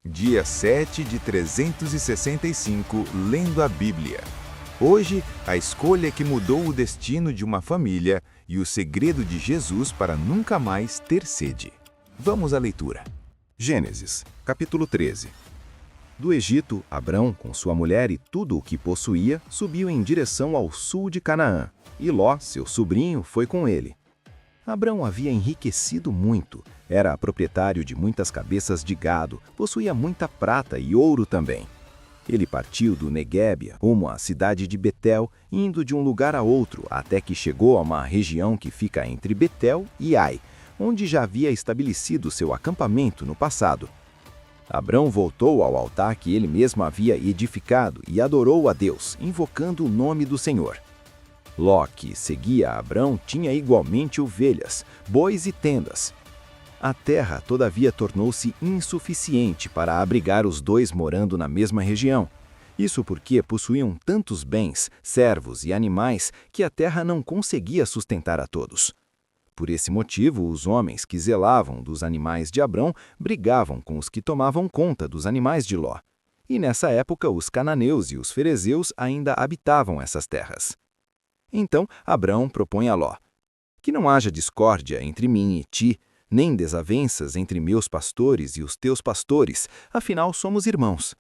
Dia 7 de 365, lendo a Bíblia. Hoje, a escolha que mudou o destino de uma família e o segredo de Jesus para nunca mais ter sede. Vamos à leitura. Gênesis, capítulo 13. Do Egito, Abrão, com sua mulher e tudo o que possuía, subiu em direção ao sul de Canaã, e Ló, seu sobrinho, foi com ele. Abrão havia enriquecido muito, era proprietário de muitas cabeças de gado, possuía muita prata e ouro também. Ele partiu do Neguebe rumo à cidade de Betel, indo de um lugar a outro, até que chegou a uma região que fica entre Betel e Ai, onde já havia estabelecido seu acampamento no passado. Abrão voltou ao altar que ele mesmo havia edificado e adorou a Deus, invocando o nome do Senhor. Ló, que seguia Abrão, tinha igualmente ovelhas, bois e tendas. A terra, todavia, tornou-se insuficiente para abrigar os dois morando na mesma região. Isso porque possuíam tantos bens, servos e animais que a terra não conseguia sustentar a todos. Por esse motivo, os homens que zelavam dos animais de Abrão brigavam com os que tomavam conta dos animais de Ló. E nessa época, os cananeus e os ferezeus ainda habitavam essas terras. Então, Abrão propõe a Ló: que não haja discórdia entre mim e ti, nem desavenças entre meus pastores e os teus pastores, afinal somos irmãos.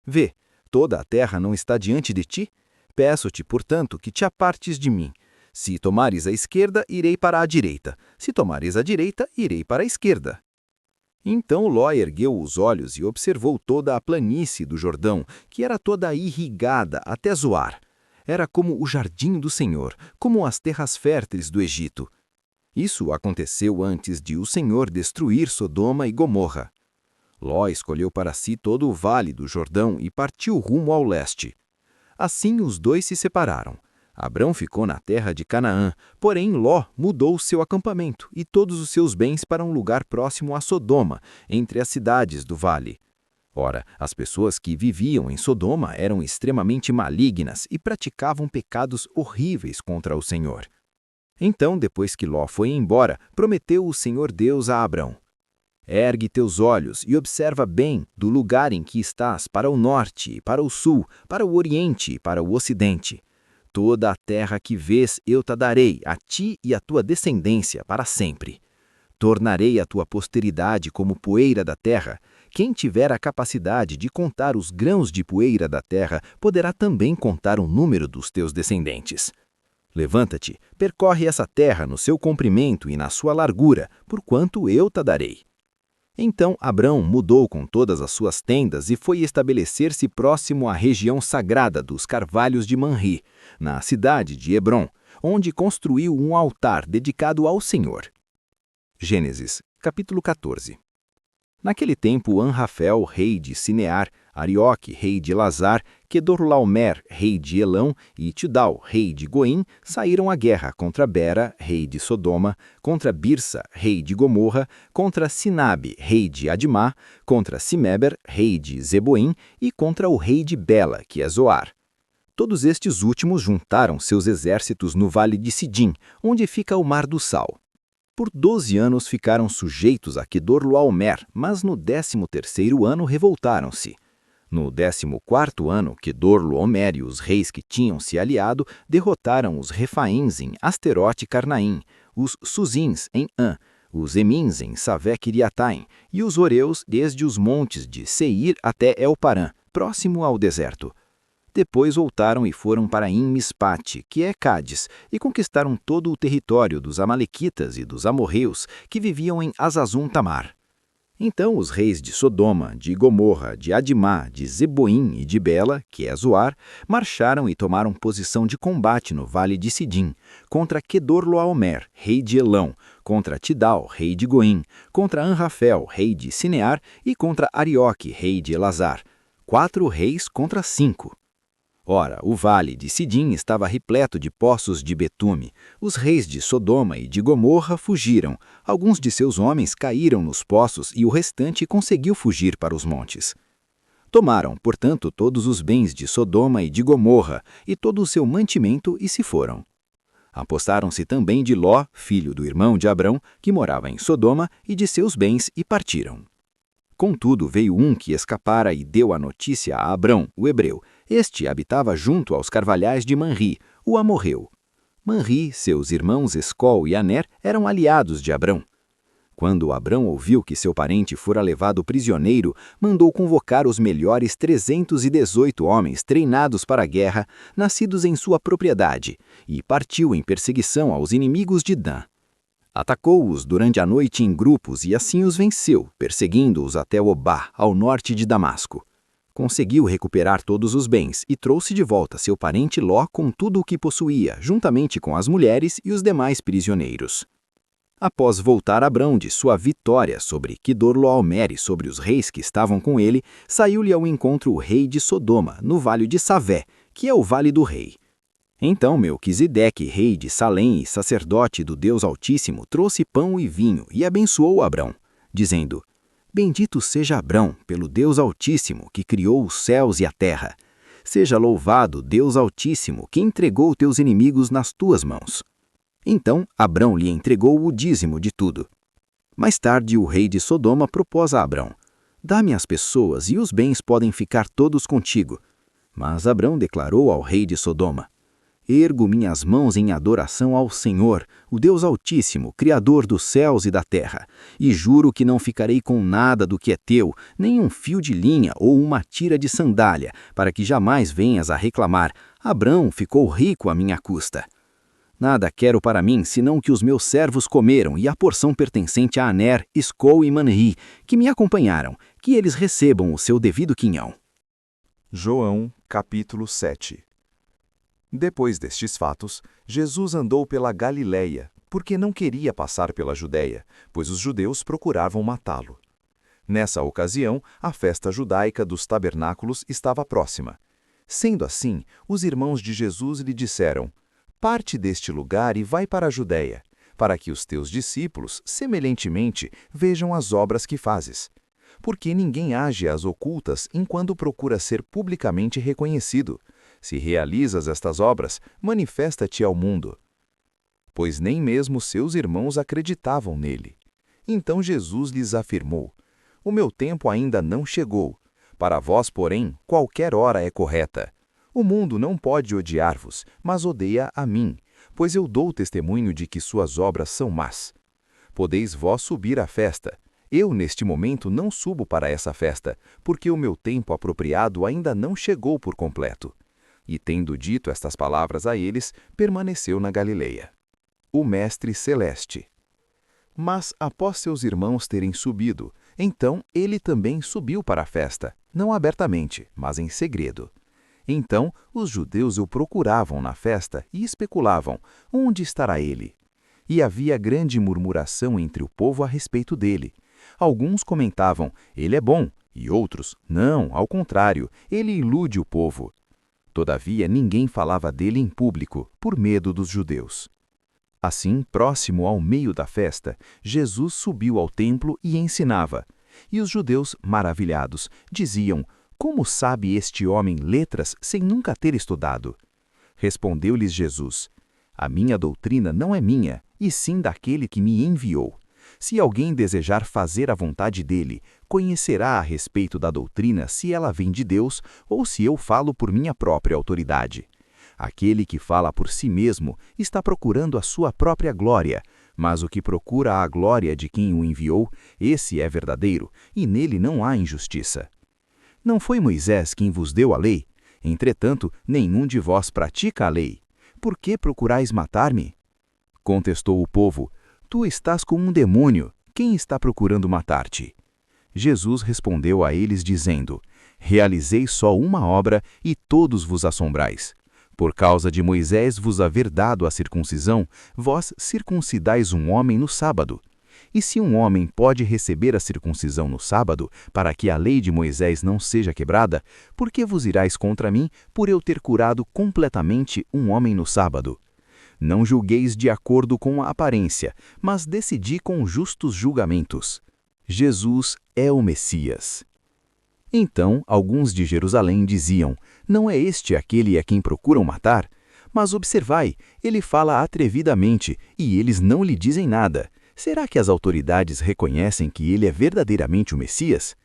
Vê, toda a terra não está diante de ti? Peço-te, portanto, que te apartes de mim. Se tomares a esquerda, irei para a direita. Se tomares a direita, irei para a esquerda. Então Ló ergueu os olhos e observou toda a planície do Jordão, que era toda irrigada até Zoar. Era como o jardim do Senhor, como as terras férteis do Egito. Isso aconteceu antes de o Senhor destruir Sodoma e Gomorra. Ló escolheu para si todo o vale do Jordão e partiu rumo ao leste. Assim os dois se separaram. Abrão ficou na terra de Canaã, porém Ló mudou seu acampamento e todos os seus bens para um lugar próximo a Sodoma, entre as cidades do vale. Ora, as pessoas que viviam em Sodoma eram extremamente malignas e praticavam pecados horríveis contra o Senhor. Então, depois que Ló foi embora, prometeu o Senhor Deus a Abrão: ergue teus olhos e observa bem do lugar em que estás para o norte, para o sul, para o oriente e para o ocidente. Toda a terra que vês eu te darei, a ti e à tua descendência, para sempre. Tornarei a tua posteridade como poeira da terra. Quem tiver a capacidade de contar os grãos de poeira da terra, poderá também contar o número dos teus descendentes. Levanta-te, percorre essa terra no seu comprimento e na sua largura, porquanto eu te darei. Então Abrão mudou com todas as suas tendas e foi estabelecer-se próximo à região sagrada dos carvalhos de Manri, na cidade de Hebrom, onde construiu um altar dedicado ao Senhor. Gênesis, capítulo 14. Naquele tempo, Anrafel, rei de Sinear, Arioque, rei de Elazar, Quedorlaomer, rei de Elão, e Tidal, rei de Goim, saíram à guerra contra Bera, rei de Sodoma, contra Birsa, rei de Gomorra, contra Sinabe, rei de Admá, contra Simeber, rei de Zeboim, e contra o rei de Bela, que é Zoar. Todos estes últimos juntaram seus exércitos no vale de Sidim, onde fica o Mar do Sal. Por 12 anos ficaram sujeitos a Quedorlaomer, mas no 13º ano revoltaram-se. No 14º ano, Quedorlaomer e os reis que tinham se aliado derrotaram os Refaíns em Asterote e Carnaim, os Suzins em An, os Emins em Savé-Quiriataim e os Oreus desde os montes de Seir até Elparã, próximo ao deserto. Depois voltaram e foram para Mispate, que é Cádiz, e conquistaram todo o território dos Amalequitas e dos amorreus que viviam em Azazum-Tamar. Então os reis de Sodoma, de Gomorra, de Admá, de Zeboim e de Bela, que é Zoar, marcharam e tomaram posição de combate no vale de Sidim, contra Quedorlaomer, rei de Elão, contra Tidal, rei de Goim, contra Anrafel, rei de Sinear, e contra Arioque, rei de Elazar. 4 reis contra 5. Ora, o vale de Sidim estava repleto de poços de betume. Os reis de Sodoma e de Gomorra fugiram. Alguns de seus homens caíram nos poços e o restante conseguiu fugir para os montes. Tomaram, portanto, todos os bens de Sodoma e de Gomorra e todo o seu mantimento e se foram. Apostaram-se também de Ló, filho do irmão de Abrão, que morava em Sodoma, e de seus bens e partiram. Contudo, veio um que escapara e deu a notícia a Abrão, o hebreu. Este habitava junto aos carvalhais de Manri, o amorreu. Manri, seus irmãos Escol e Aner eram aliados de Abrão. Quando Abrão ouviu que seu parente fora levado prisioneiro, mandou convocar os melhores 318 homens treinados para a guerra, nascidos em sua propriedade, e partiu em perseguição aos inimigos de Dan. Atacou-os durante a noite em grupos e assim os venceu, perseguindo-os até Obá, ao norte de Damasco. Conseguiu recuperar todos os bens e trouxe de volta seu parente Ló com tudo o que possuía, juntamente com as mulheres e os demais prisioneiros. Após voltar Abrão de sua vitória sobre Quidorlaomer e sobre os reis que estavam com ele, saiu-lhe ao encontro o rei de Sodoma, no vale de Savé, que é o vale do rei. Então Melquisedeque, rei de Salém e sacerdote do Deus Altíssimo, trouxe pão e vinho e abençoou Abrão, dizendo: Bendito seja Abrão, pelo Deus Altíssimo, que criou os céus e a terra. Seja louvado Deus Altíssimo, que entregou teus inimigos nas tuas mãos. Então Abrão lhe entregou o dízimo de tudo. Mais tarde o rei de Sodoma propôs a Abrão: Dá-me as pessoas e os bens podem ficar todos contigo. Mas Abrão declarou ao rei de Sodoma: Ergo minhas mãos em adoração ao Senhor, o Deus Altíssimo, Criador dos céus e da terra, e juro que não ficarei com nada do que é teu, nem um fio de linha ou uma tira de sandália, para que jamais venhas a reclamar: Abrão ficou rico à minha custa. Nada quero para mim, senão que os meus servos comeram e a porção pertencente a Aner, Escol e Manri, que me acompanharam, que eles recebam o seu devido quinhão. João, capítulo 7. Depois destes fatos, Jesus andou pela Galiléia, porque não queria passar pela Judéia, pois os judeus procuravam matá-lo. Nessa ocasião, a festa judaica dos tabernáculos estava próxima. Sendo assim, os irmãos de Jesus lhe disseram: Parte deste lugar e vai para a Judéia, para que os teus discípulos, semelhantemente, vejam as obras que fazes. Porque ninguém age às ocultas enquanto procura ser publicamente reconhecido. Se realizas estas obras, manifesta-te ao mundo. Pois nem mesmo seus irmãos acreditavam nele. Então Jesus lhes afirmou: O meu tempo ainda não chegou. Para vós, porém, qualquer hora é correta. O mundo não pode odiar-vos, mas odeia a mim, pois eu dou testemunho de que suas obras são más. Podeis vós subir à festa. Eu, neste momento, não subo para essa festa, porque o meu tempo apropriado ainda não chegou por completo. E, tendo dito estas palavras a eles, permaneceu na Galileia. O Mestre Celeste. Mas, após seus irmãos terem subido, então ele também subiu para a festa, não abertamente, mas em segredo. Então, os judeus o procuravam na festa e especulavam: onde estará ele? E havia grande murmuração entre o povo a respeito dele. Alguns comentavam: ele é bom, e outros: não, ao contrário, ele ilude o povo. Todavia, ninguém falava dele em público, por medo dos judeus. Assim, próximo ao meio da festa, Jesus subiu ao templo e ensinava. E os judeus, maravilhados, diziam: Como sabe este homem letras sem nunca ter estudado? Respondeu-lhes Jesus: A minha doutrina não é minha, e sim daquele que me enviou. Se alguém desejar fazer a vontade dele, conhecerá a respeito da doutrina se ela vem de Deus ou se eu falo por minha própria autoridade. Aquele que fala por si mesmo está procurando a sua própria glória, mas o que procura a glória de quem o enviou, esse é verdadeiro, e nele não há injustiça. Não foi Moisés quem vos deu a lei? Entretanto, nenhum de vós pratica a lei. Por que procurais matar-me? Contestou o povo: Tu estás com um demônio. Quem está procurando matar-te? Jesus respondeu a eles dizendo: Realizei só uma obra e todos vos assombrais. Por causa de Moisés vos haver dado a circuncisão, vós circuncidais um homem no sábado. E se um homem pode receber a circuncisão no sábado, para que a lei de Moisés não seja quebrada, por que vos irais contra mim por eu ter curado completamente um homem no sábado? Não julgueis de acordo com a aparência, mas decidi com justos julgamentos. Jesus é o Messias. Então, alguns de Jerusalém diziam: Não é este aquele a quem procuram matar? Mas observai, ele fala atrevidamente, e eles não lhe dizem nada. Será que as autoridades reconhecem que ele é verdadeiramente o Messias?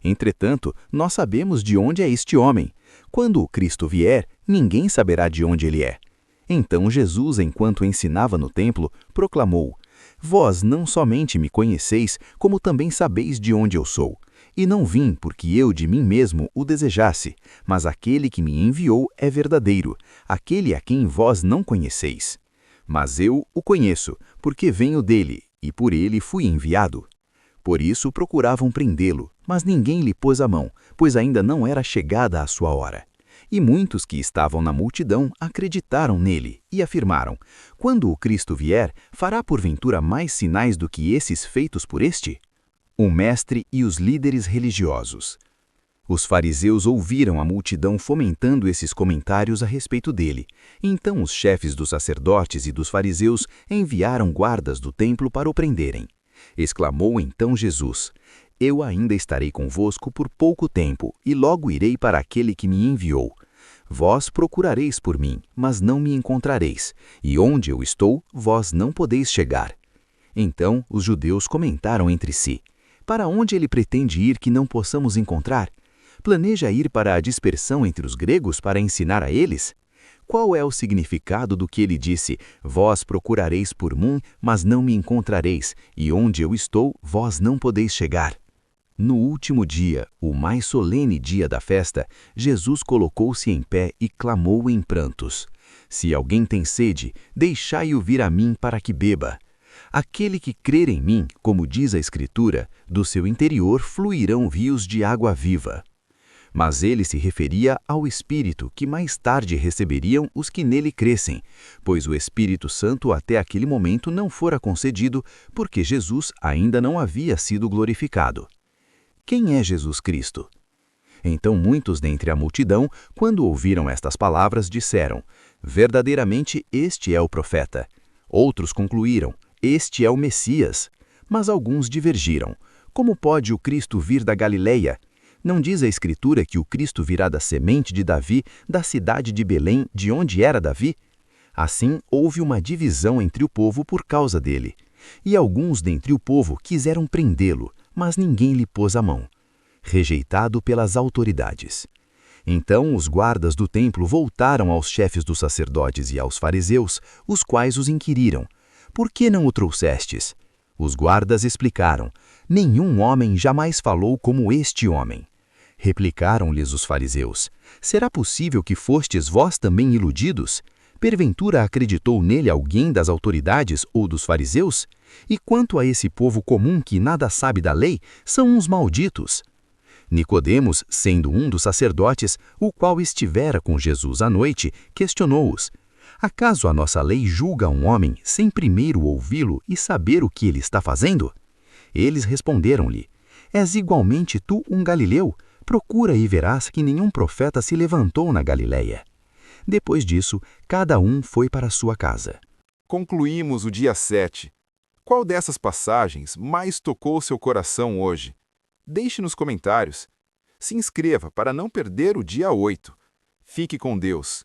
Entretanto, nós sabemos de onde é este homem. Quando o Cristo vier, ninguém saberá de onde ele é. Então Jesus, enquanto ensinava no templo, proclamou: Vós não somente me conheceis, como também sabeis de onde eu sou. E não vim porque eu de mim mesmo o desejasse, mas aquele que me enviou é verdadeiro, aquele a quem vós não conheceis. Mas eu o conheço, porque venho dele, e por ele fui enviado. Por isso procuravam prendê-lo, mas ninguém lhe pôs a mão, pois ainda não era chegada a sua hora. E muitos que estavam na multidão acreditaram nele e afirmaram: Quando o Cristo vier, fará porventura mais sinais do que esses feitos por este? O mestre e os líderes religiosos. Os fariseus ouviram a multidão fomentando esses comentários a respeito dele. Então os chefes dos sacerdotes e dos fariseus enviaram guardas do templo para o prenderem. Exclamou então Jesus: Eu ainda estarei convosco por pouco tempo, e logo irei para aquele que me enviou. Vós procurareis por mim, mas não me encontrareis, e onde eu estou, vós não podeis chegar. Então os judeus comentaram entre si: Para onde ele pretende ir que não possamos encontrar? Planeja ir para a dispersão entre os gregos para ensinar a eles? Qual é o significado do que ele disse: Vós procurareis por mim, mas não me encontrareis, e onde eu estou, vós não podeis chegar? No último dia, o mais solene dia da festa, Jesus colocou-se em pé e clamou em prantos: Se alguém tem sede, deixai-o vir a mim para que beba. Aquele que crer em mim, como diz a Escritura, do seu interior fluirão rios de água viva. Mas ele se referia ao Espírito que mais tarde receberiam os que nele crescem, pois o Espírito Santo até aquele momento não fora concedido, porque Jesus ainda não havia sido glorificado. Quem é Jesus Cristo? Então muitos dentre a multidão, quando ouviram estas palavras, disseram: Verdadeiramente este é o profeta. Outros concluíram: Este é o Messias. Mas alguns divergiram: Como pode o Cristo vir da Galileia? Não diz a Escritura que o Cristo virá da semente de Davi, da cidade de Belém, de onde era Davi? Assim, houve uma divisão entre o povo por causa dele. E alguns dentre o povo quiseram prendê-lo, mas ninguém lhe pôs a mão. Rejeitado pelas autoridades. Então os guardas do templo voltaram aos chefes dos sacerdotes e aos fariseus, os quais os inquiriram: Por que não o trouxestes? Os guardas explicaram: Nenhum homem jamais falou como este homem. Replicaram-lhes os fariseus: Será possível que fostes vós também iludidos? Porventura acreditou nele alguém das autoridades ou dos fariseus? E quanto a esse povo comum que nada sabe da lei, são uns malditos. Nicodemos, sendo um dos sacerdotes, o qual estivera com Jesus à noite, questionou-os: Acaso a nossa lei julga um homem sem primeiro ouvi-lo e saber o que ele está fazendo? Eles responderam-lhe: És igualmente tu um galileu? Procura e verás que nenhum profeta se levantou na Galileia. Depois disso, cada um foi para sua casa. Concluímos o dia 7. Qual dessas passagens mais tocou seu coração hoje? Deixe nos comentários. Se inscreva para não perder o dia 8. Fique com Deus.